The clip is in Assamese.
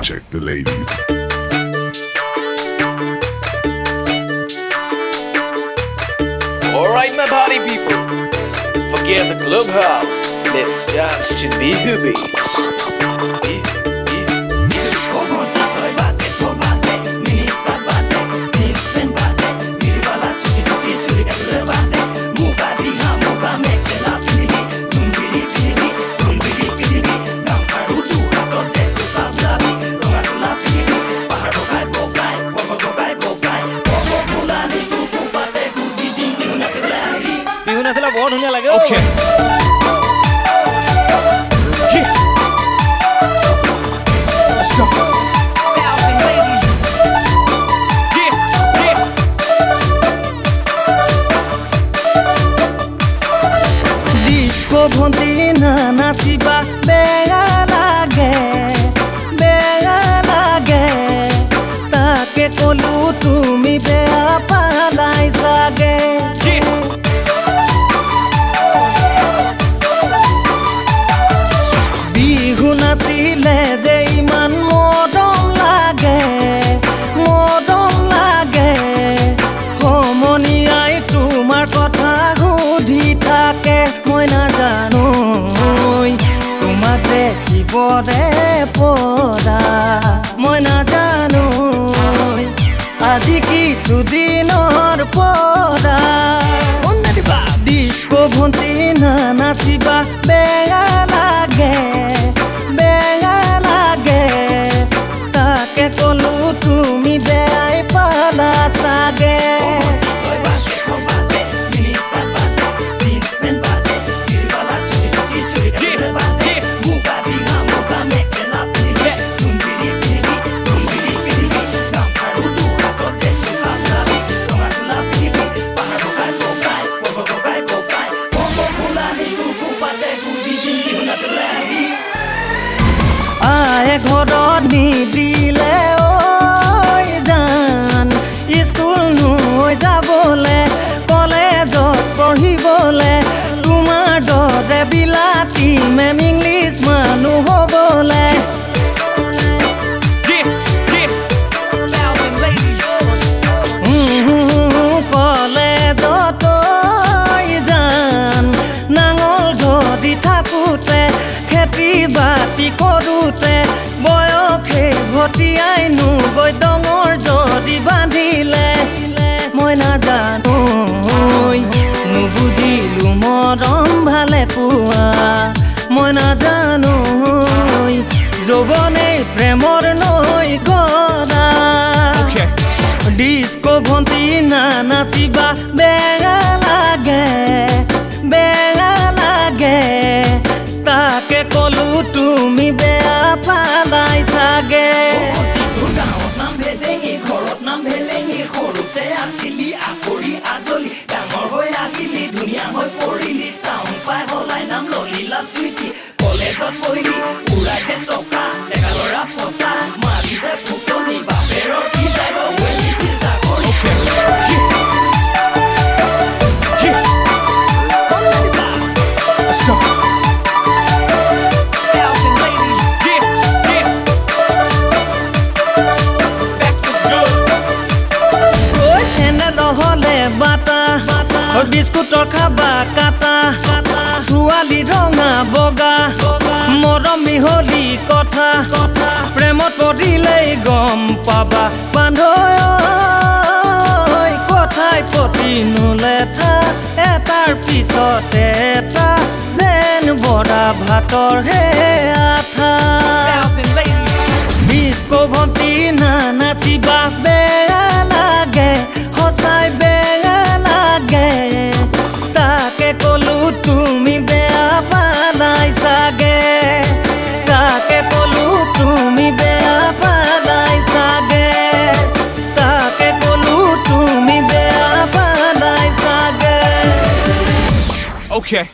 check the ladies. Alright, my party people, forget the clubhouse. Let's dance to Bihu beats. बहुत धुनिया लगे Okay. Yeah. Let's go. Bouncing ladies. Yeah, yeah. Disco vontina nachiba bega lage take kolu tumi bea palai sage নাচিলে যে ইমান মৰম লাগে সমনীয়াই তোমাৰ কথা সুধি থাকে মই নাজানো তোমাক দেখিবৰে পৰা মই নাজানো আজি কিছুদিনৰ পৰা ডিস্কো ভণ্টি নাচিবা বেয়া লাগে তাকে কলো তুমি বেয়াই পালা চাগে ঘৰত নিদিলে ঐ জান স্কুল নৈ যাবলে কলেজত পঢ়িবলে তোমাৰ দৰে বিলাতী মেম ইংলিছ মানুহ হ'বলে কলেজত জান নাঙল ধৰি থাকোঁতে খেতি বাতি কৰোঁতে বয়সে ভটিয়াই নুগৈ ডঙৰ যদি বান্ধিলে মই নাজানো নুবুজিলো মৰম ভালে পোৱা মই নাজানো যৌৱনে প্ৰেমৰ নৈ গৰা ডিস্কো ভণ্টি নাচিবা বেয়া লাগে তাকে কলো তুমি বেয়া পালাই চাগে নাম ভেলেঙি সৰুতে আছিলি আকৰি আজলি ডাঙৰ হৈ আহিলি ধুনীয়া হৈ পৰিলি টাউন পাই হলাই নাম ললি লাভ চুইটি কলেজত পঢ়িলি উৰাইতে টকা ডেকা ল'ৰা পতা মাৰিতে ফুটনি বাপেৰৰ কি যায় ৱেলিছি চাকৰি Let's go. বিস্কুটৰ খাবা কাটা ছোৱালী ৰঙা বগা মৰম মিহলি কথা প্ৰেমত পৰিলেই গম পাবা বান্ধৈ কথাই প্ৰতি নুলেঠা এটাৰ পিছতে এটা যেন বৰা ভাতৰ হে আঠা ডিস্কো ভণ্টি নাচিবা বেয়া লাগে সঁচাই বেয়া লাগে তাকে কলো তুমি বেয়া পালাই চাগে তাকে কলো তুমি বেয়া পালাই চাগে তাকে কলো তুমি বেয়া পালাই চাগে Okay.